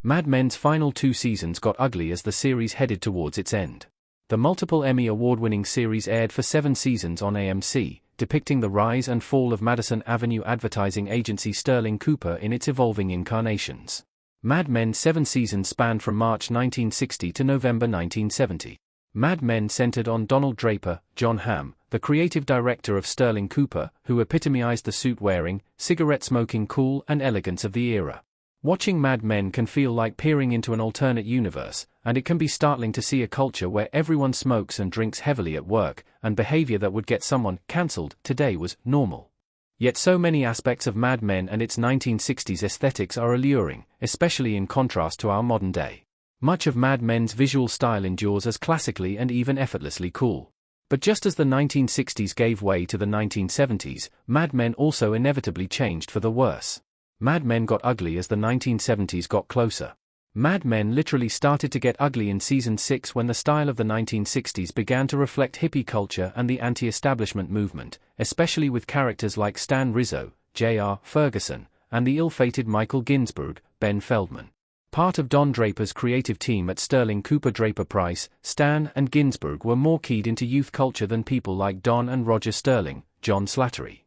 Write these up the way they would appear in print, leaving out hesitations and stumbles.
Mad Men's final 2 seasons got ugly as the series headed towards its end. The multiple Emmy award-winning series aired for 7 seasons on AMC, depicting the rise and fall of Madison Avenue advertising agency Sterling Cooper in its evolving incarnations. Mad Men's 7 seasons spanned from March 1960 to November 1970. Mad Men centered on Donald Draper, John Hamm, the creative director of Sterling Cooper, who epitomized the suit-wearing, cigarette-smoking cool and elegance of the era. Watching Mad Men can feel like peering into an alternate universe, and it can be startling to see a culture where everyone smokes and drinks heavily at work, and behavior that would get someone cancelled today was normal. Yet so many aspects of Mad Men and its 1960s aesthetics are alluring, especially in contrast to our modern day. Much of Mad Men's visual style endures as classically and even effortlessly cool. But just as the 1960s gave way to the 1970s, Mad Men also inevitably changed for the worse. Mad Men got ugly as the 1970s got closer. Mad Men literally started to get ugly in season 6 when the style of the 1960s began to reflect hippie culture and the anti-establishment movement, especially with characters like Stan Rizzo, J.R. Ferguson, and the ill-fated Michael Ginsberg, Ben Feldman. Part of Don Draper's creative team at Sterling Cooper Draper Price, Stan and Ginsberg were more keyed into youth culture than people like Don and Roger Sterling, John Slattery.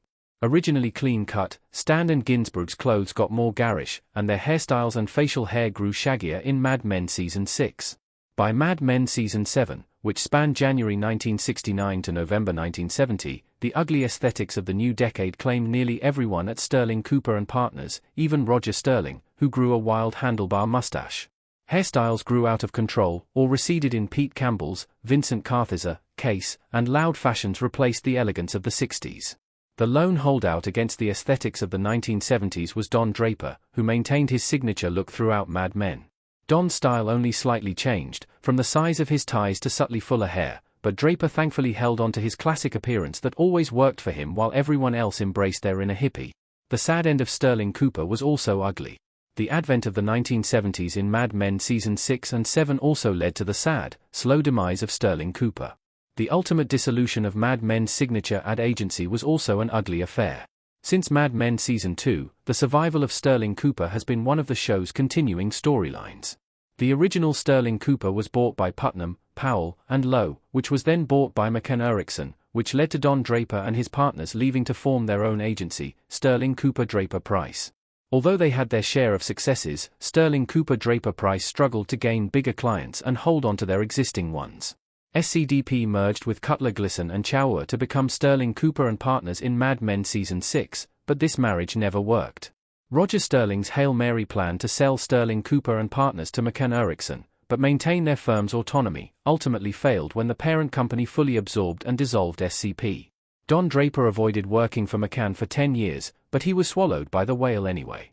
Originally clean-cut, Stan and Ginsberg's clothes got more garish, and their hairstyles and facial hair grew shaggier in Mad Men Season 6. By Mad Men Season 7, which spanned January 1969 to November 1970, the ugly aesthetics of the new decade claimed nearly everyone at Sterling Cooper and Partners, even Roger Sterling, who grew a wild handlebar mustache. Hairstyles grew out of control, or receded in Pete Campbell's, Vincent Kartheiser, case, and loud fashions replaced the elegance of the 60s. The lone holdout against the aesthetics of the 1970s was Don Draper, who maintained his signature look throughout Mad Men. Don's style only slightly changed, from the size of his ties to subtly fuller hair, but Draper thankfully held on to his classic appearance that always worked for him while everyone else embraced their inner hippie. The sad end of Sterling Cooper was also ugly. The advent of the 1970s in Mad Men Season 6 and 7 also led to the sad, slow demise of Sterling Cooper. The ultimate dissolution of Mad Men's signature ad agency was also an ugly affair. Since Mad Men Season 2, the survival of Sterling Cooper has been one of the show's continuing storylines. The original Sterling Cooper was bought by Putnam, Powell, and Lowe, which was then bought by McCann Erickson, which led to Don Draper and his partners leaving to form their own agency, Sterling Cooper Draper Price. Although they had their share of successes, Sterling Cooper Draper Price struggled to gain bigger clients and hold on to their existing ones. SCDP merged with Cutler Glisson and Chower to become Sterling Cooper and Partners in Mad Men Season 6, but this marriage never worked. Roger Sterling's Hail Mary plan to sell Sterling Cooper and Partners to McCann Erickson, but maintain their firm's autonomy, ultimately failed when the parent company fully absorbed and dissolved SCP. Don Draper avoided working for McCann for 10 years, but he was swallowed by the whale anyway.